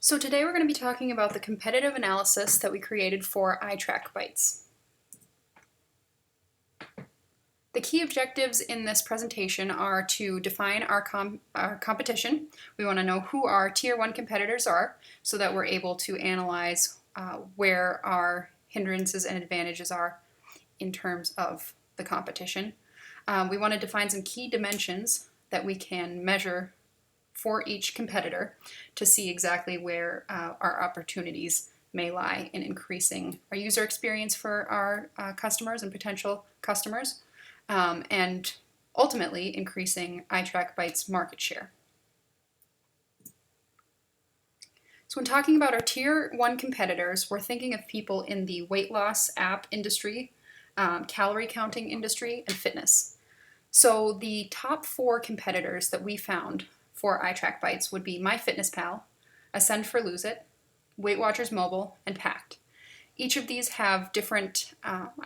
So today we're going to be talking about the competitive analysis that we created for iTrackBites. The key objectives in this presentation are to define our competition. We want to know who our Tier 1 competitors are so that we're able to analyze where our hindrances and advantages are in terms of the competition. We want to define some key dimensions that we can measure for each competitor to see exactly where our opportunities may lie in increasing our user experience for our customers and potential customers, and ultimately increasing iTrackBites' market share. So when talking about our Tier 1 competitors, we're thinking of people in the weight loss app industry, calorie counting industry, and fitness. So the top 4 competitors that we found for iTrackBites would be MyFitnessPal, Ascend for Lose It, Weight Watchers Mobile, and Pact. Each of these have different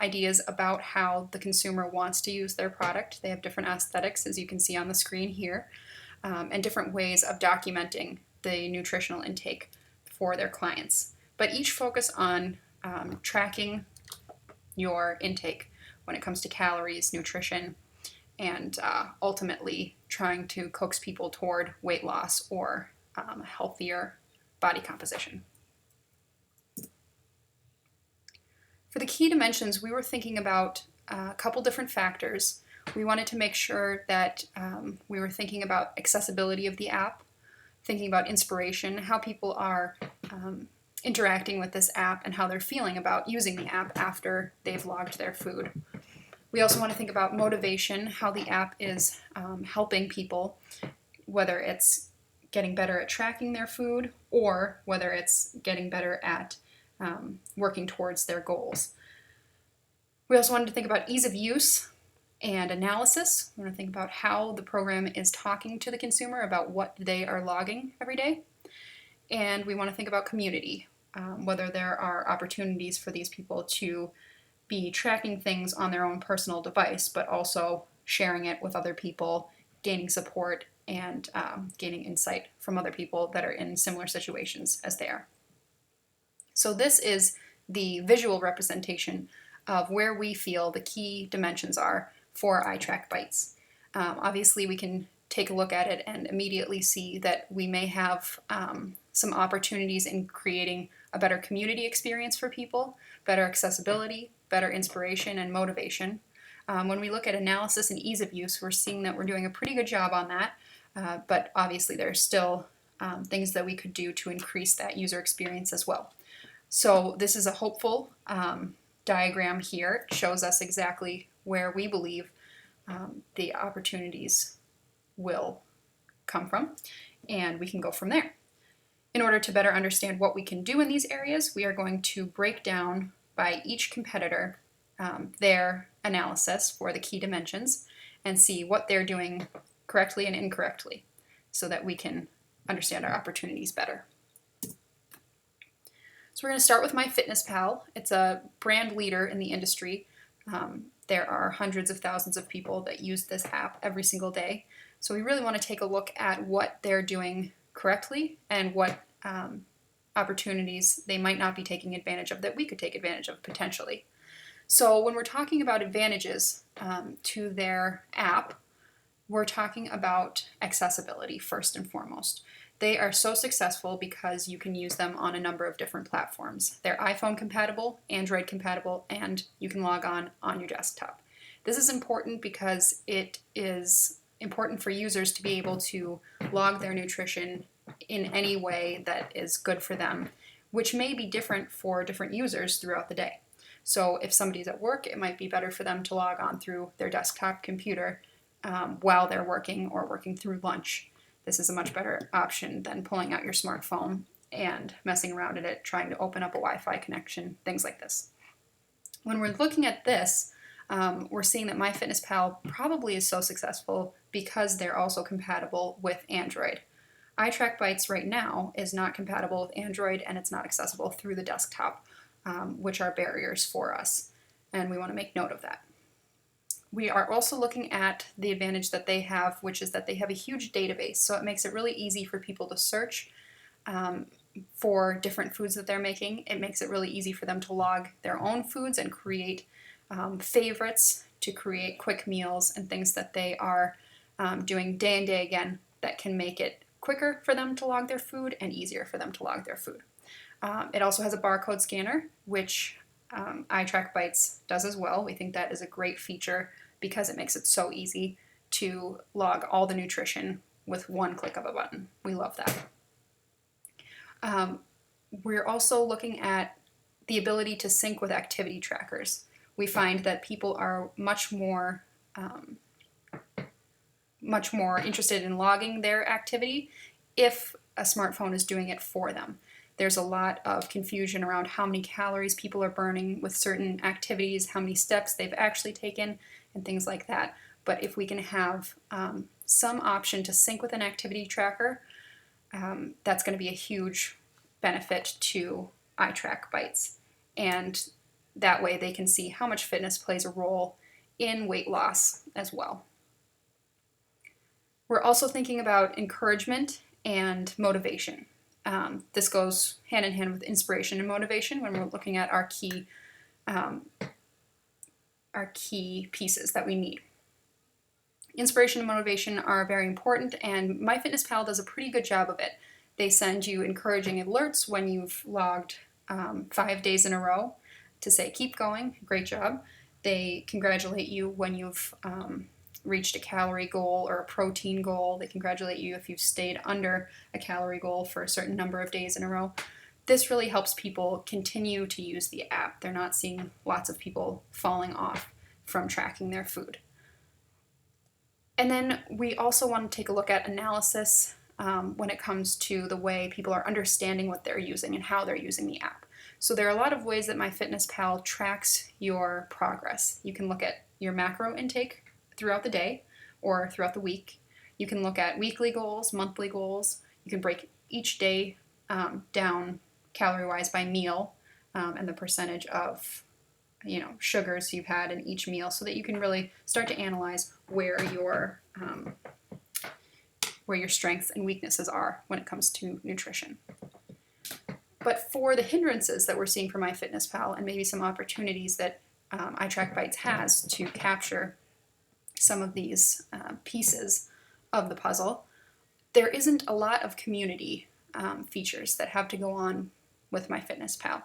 ideas about how the consumer wants to use their product. They have different aesthetics, as you can see on the screen here, and different ways of documenting the nutritional intake for their clients. But each focus on tracking your intake when it comes to calories, nutrition, and ultimately trying to coax people toward weight loss or healthier body composition. For the key dimensions, we were thinking about a couple different factors. We wanted to make sure that we were thinking about accessibility of the app, thinking about inspiration, how people are interacting with this app and how they're feeling about using the app after they've logged their food. We also want to think about motivation, how the app is helping people, whether it's getting better at tracking their food or whether it's getting better at working towards their goals. We also wanted to think about ease of use and analysis. We want to think about how the program is talking to the consumer about what they are logging every day. And we want to think about community, whether there are opportunities for these people to be tracking things on their own personal device, but also sharing it with other people, gaining support, and gaining insight from other people that are in similar situations as they are. So this is the visual representation of where we feel the key dimensions are for iTrackBites. Obviously, we can take a look at it and immediately see that we may have some opportunities in creating a better community experience for people, better accessibility, better inspiration and motivation. When we look at analysis and ease of use, we're seeing that we're doing a pretty good job on that, but obviously there's still things that we could do to increase that user experience as well. So this is a hopeful diagram here. It shows us exactly where we believe the opportunities will come from, and we can go from there. In order to better understand what we can do in these areas, we are going to break down by each competitor their analysis for the key dimensions and see what they're doing correctly and incorrectly so that we can understand our opportunities better. So we're going to start with MyFitnessPal. It's a brand leader in the industry. There are hundreds of thousands of people that use this app every single day. So we really want to take a look at what they're doing correctly and what opportunities they might not be taking advantage of that we could take advantage of potentially. So when we're talking about advantages to their app, we're talking about accessibility first and foremost. They are so successful because you can use them on a number of different platforms. They're iPhone compatible, Android compatible, and you can log on your desktop. This is important because it is important for users to be able to log their nutrition in any way that is good for them, which may be different for different users throughout the day. So if somebody's at work, it might be better for them to log on through their desktop computer while they're working or working through lunch. This is a much better option than pulling out your smartphone and messing around in it, trying to open up a Wi-Fi connection, things like this. When we're looking at this, we're seeing that MyFitnessPal probably is so successful because they're also compatible with Android. iTrackBites right now is not compatible with Android and it's not accessible through the desktop, which are barriers for us, and we want to make note of that. We are also looking at the advantage that they have, which is that they have a huge database, so it makes it really easy for people to search for different foods that they're making. It makes it really easy for them to log their own foods and create favorites, to create quick meals and things that they are doing day and day again that can make it quicker for them to log their food and easier for them to log their food. It also has a barcode scanner, which iTrackBites does as well. We think that is a great feature because it makes it so easy to log all the nutrition with one click of a button. We love that. We're also looking at the ability to sync with activity trackers. We find that people are much more interested in logging their activity if a smartphone is doing it for them. There's a lot of confusion around how many calories people are burning with certain activities, how many steps they've actually taken, and things like that. But if we can have some option to sync with an activity tracker, that's going to be a huge benefit to iTrackBites. And that way they can see how much fitness plays a role in weight loss as well. We're also thinking about encouragement and motivation. This goes hand in hand with inspiration and motivation when we're looking at our key pieces that we need. Inspiration and motivation are very important, and MyFitnessPal does a pretty good job of it. They send you encouraging alerts when you've logged 5 days in a row to say, keep going, great job. They congratulate you when you've reached a calorie goal or a protein goal. They congratulate you if you've stayed under a calorie goal for a certain number of days in a row. This really helps people continue to use the app. They're not seeing lots of people falling off from tracking their food. And then we also want to take a look at analysis when it comes to the way people are understanding what they're using and how they're using the app. So there are a lot of ways that MyFitnessPal tracks your progress. You can look at your macro intake throughout the day or throughout the week. You can look at weekly goals, monthly goals. You can break each day down calorie-wise by meal and the percentage of sugars you've had in each meal, so that you can really start to analyze where your strengths and weaknesses are when it comes to nutrition. But for the hindrances that we're seeing for MyFitnessPal and maybe some opportunities that iTrackBites has to capture some of these pieces of the puzzle, there isn't a lot of community features that have to go on with MyFitnessPal.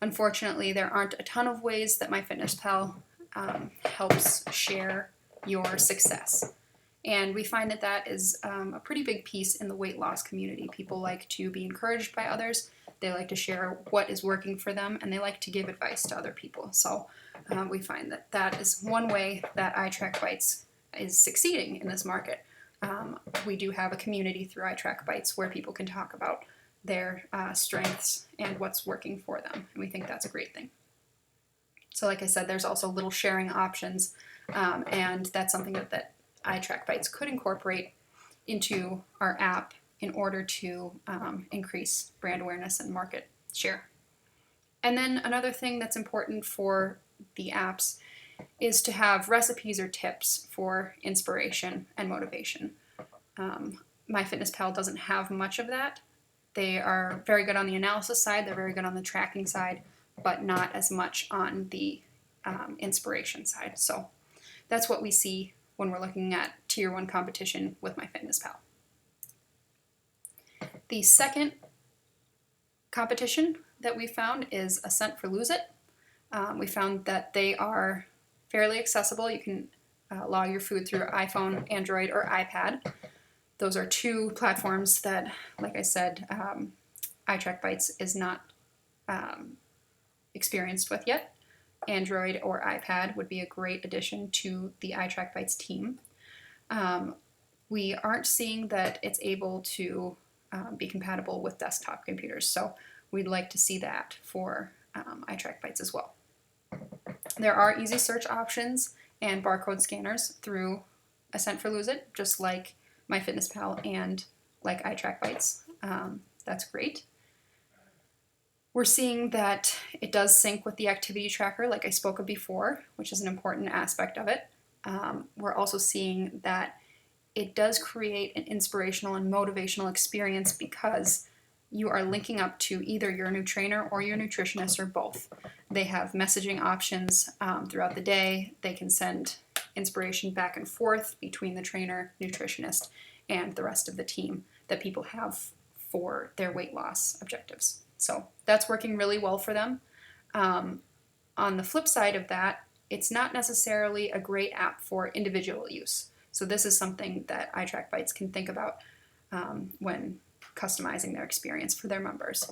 Unfortunately, there aren't a ton of ways that MyFitnessPal helps share your success. And we find that that is a pretty big piece in the weight loss community. People like to be encouraged by others. They like to share what is working for them, and they like to give advice to other people. So we find that that is one way that iTrackBites is succeeding in this market. We do have a community through iTrackBites where people can talk about their strengths and what's working for them, and we think that's a great thing. So like I said, there's also little sharing options, and that's something that iTrackBites could incorporate into our app in order to increase brand awareness and market share. And then another thing that's important for the apps is to have recipes or tips for inspiration and motivation. MyFitnessPal doesn't have much of that. They are very good on the analysis side, they're very good on the tracking side, but not as much on the inspiration side. So that's what we see when we're looking at Tier 1 competition with MyFitnessPal. The second competition that we found is Ascent for Lose It. We found that they are fairly accessible. You can log your food through iPhone, Android, or iPad. Those are two platforms that, like I said, iTrackBites is not experienced with yet. Android or iPad would be a great addition to the iTrackBites team. We aren't seeing that it's able to be compatible with desktop computers, so we'd like to see that for iTrackBites as well. There are easy search options and barcode scanners through Ascent for Lose It, just like MyFitnessPal and like iTrackBites. That's great. We're seeing that it does sync with the activity tracker, like I spoke of before, which is an important aspect of it. We're also seeing that it does create an inspirational and motivational experience because you are linking up to either your new trainer or your nutritionist or both. They have messaging options throughout the day. They can send inspiration back and forth between the trainer, nutritionist, and the rest of the team that people have for their weight loss objectives. So that's working really well for them. On the flip side of that, it's not necessarily a great app for individual use. So this is something that iTrackBites can think about when customizing their experience for their members.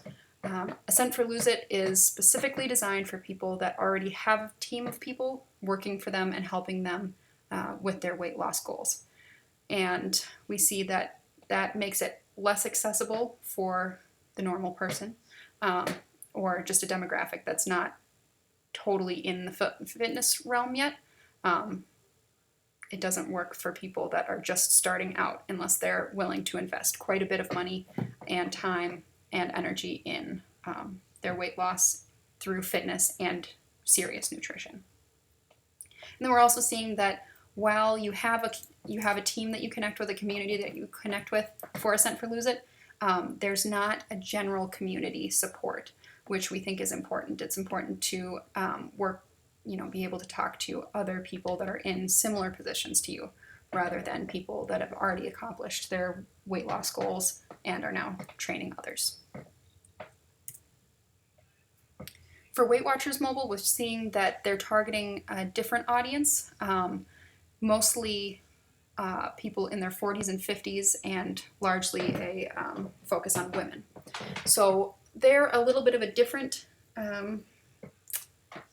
Ascent for Lose It is specifically designed for people that already have a team of people working for them and helping them with their weight loss goals. And we see that that makes it less accessible for the normal person or just a demographic that's not totally in the fitness realm yet. It doesn't work for people that are just starting out unless they're willing to invest quite a bit of money and time and energy in their weight loss through fitness and serious nutrition. And then we're also seeing that while you have a team that you connect with, a community that you connect with for Ascent for Lose It, there's not a general community support, which we think is important. It's important to be able to talk to other people that are in similar positions to you, rather than people that have already accomplished their weight loss goals and are now training others. For Weight Watchers Mobile, we're seeing that they're targeting a different audience, mostly people in their 40s and 50s, and largely a focus on women. So they're a little bit of a different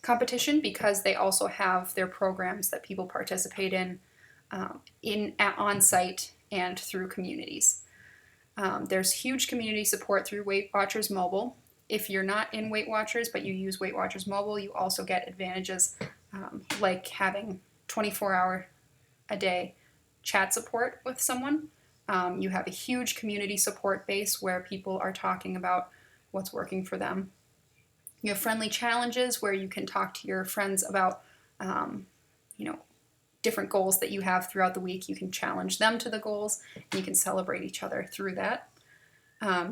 competition because they also have their programs that people participate in on-site and through communities. There's huge community support through Weight Watchers Mobile. If you're not in Weight Watchers but you use Weight Watchers Mobile, you also get advantages like having 24-hour a day chat support with someone. You have a huge community support base where people are talking about what's working for them. You have friendly challenges where you can talk to your friends about different goals that you have throughout the week. You can challenge them to the goals, and you can celebrate each other through that.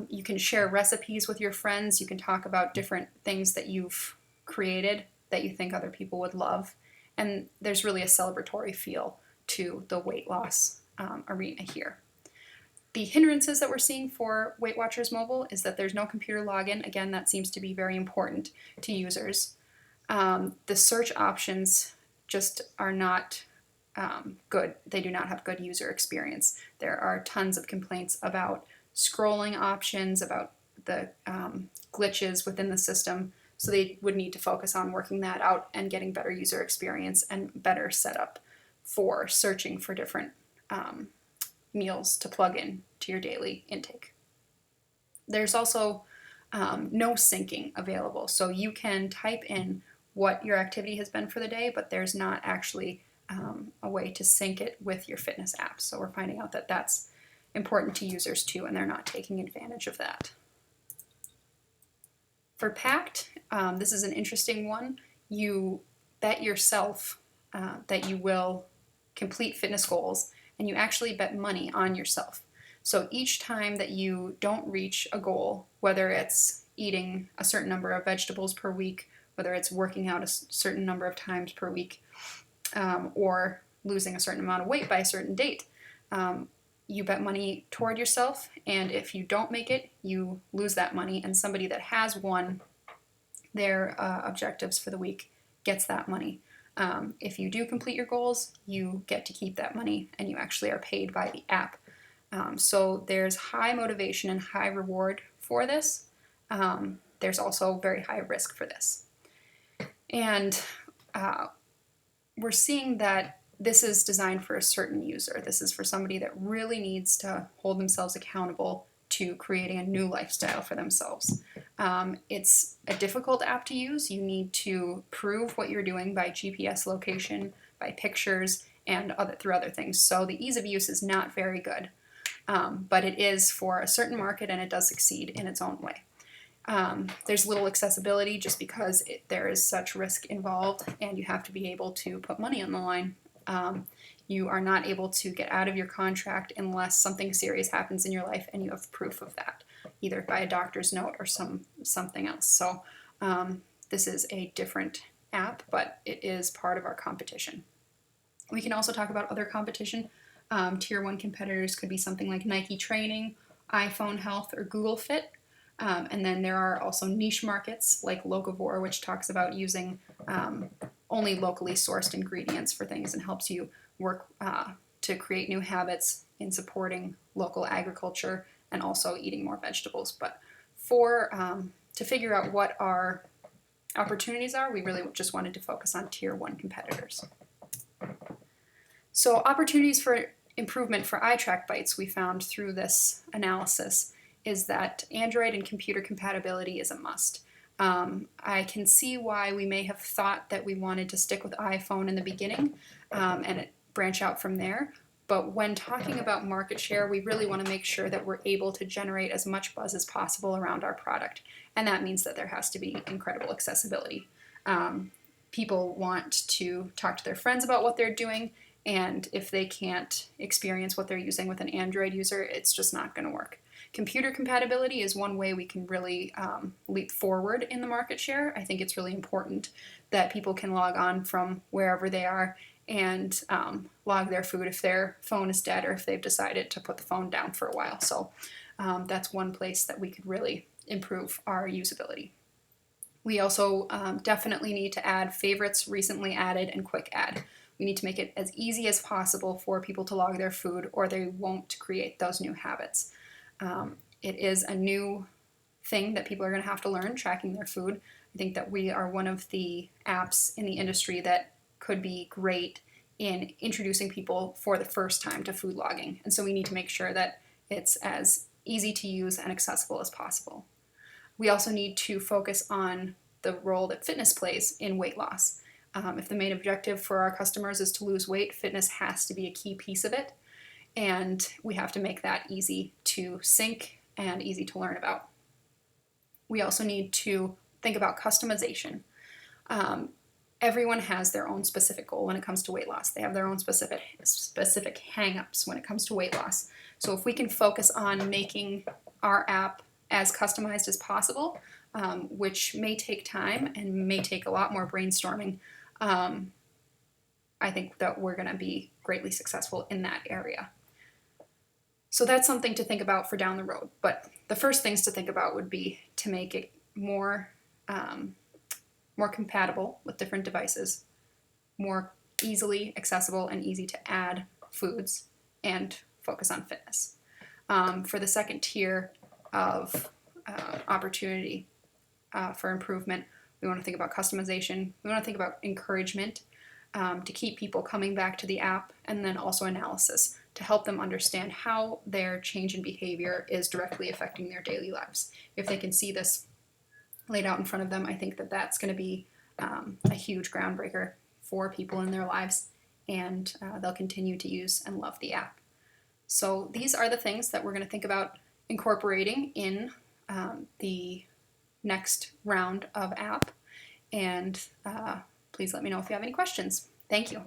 You can share recipes with your friends. You can talk about different things that you've created that you think other people would love. And there's really a celebratory feel to the weight loss arena here. The hindrances that we're seeing for Weight Watchers Mobile is that there's no computer login. Again, that seems to be very important to users. The search options just are not good. They do not have good user experience. There are tons of complaints about scrolling options, about the glitches within the system. So they would need to focus on working that out and getting better user experience and better setup for searching for different meals to plug in to your daily intake. There's also no syncing available. So you can type in what your activity has been for the day, but there's not actually a way to sync it with your fitness apps. So we're finding out that that's important to users too, and they're not taking advantage of that. For Pact, this is an interesting one. You bet yourself that you will complete fitness goals, and you actually bet money on yourself. So each time that you don't reach a goal, whether it's eating a certain number of vegetables per week, whether it's working out a certain number of times per week, or losing a certain amount of weight by a certain date, you bet money toward yourself, and if you don't make it, you lose that money, and somebody that has won their objectives for the week gets that money. If you do complete your goals, you get to keep that money, and you actually are paid by the app. So there's high motivation and high reward for this. There's also very high risk for this. And we're seeing that this is designed for a certain user. This is for somebody that really needs to hold themselves accountable to creating a new lifestyle for themselves. It's a difficult app to use. You need to prove what you're doing by GPS location, by pictures, and through other things. So the ease of use is not very good, but it is for a certain market, and it does succeed in its own way. There's little accessibility just because there is such risk involved, and you have to be able to put money on the line. You are not able to get out of your contract unless something serious happens in your life and you have proof of that. either by a doctor's note or something else. So this is a different app, but it is part of our competition. We can also talk about other competition. Tier 1 competitors could be something like Nike Training, iPhone Health, or Google Fit. And then there are also niche markets like Locavore, which talks about using only locally sourced ingredients for things and helps you work to create new habits in supporting local agriculture and also eating more vegetables. But to figure out what our opportunities are, we really just wanted to focus on Tier 1 competitors. So opportunities for improvement for iTrackBites we found through this analysis is that Android and computer compatibility is a must. I can see why we may have thought that we wanted to stick with iPhone in the beginning and branch out from there. But when talking about market share, we really want to make sure that we're able to generate as much buzz as possible around our product. And that means that there has to be incredible accessibility. People want to talk to their friends about what they're doing, and if they can't experience what they're using with an Android user, it's just not going to work. Computer compatibility is one way we can really leap forward in the market share. I think it's really important that people can log on from wherever they are and log their food if their phone is dead or if they've decided to put the phone down for a while. So that's one place that we could really improve our usability. We also definitely need to add favorites, recently added, and quick add. We need to make it as easy as possible for people to log their food or they won't create those new habits. It is a new thing that people are going to have to learn, tracking their food. I think that we are one of the apps in the industry that could be great in introducing people for the first time to food logging. And so we need to make sure that it's as easy to use and accessible as possible. We also need to focus on the role that fitness plays in weight loss. If the main objective for our customers is to lose weight, fitness has to be a key piece of it. And we have to make that easy to sync and easy to learn about. We also need to think about customization. Everyone has their own specific goal when it comes to weight loss. They have their own specific hang-ups when it comes to weight loss. So if we can focus on making our app as customized as possible, which may take time and may take a lot more brainstorming, I think that we're going to be greatly successful in that area. So that's something to think about for down the road. But the first things to think about would be to make it more compatible with different devices, more easily accessible and easy to add foods, and focus on fitness. For the second tier of opportunity for improvement, we want to think about customization. We want to think about encouragement to keep people coming back to the app, and then also analysis to help them understand how their change in behavior is directly affecting their daily lives. If they can see this laid out in front of them, I think that that's going to be a huge groundbreaker for people in their lives, and they'll continue to use and love the app. So these are the things that we're going to think about incorporating in the next round of app, and please let me know if you have any questions. Thank you.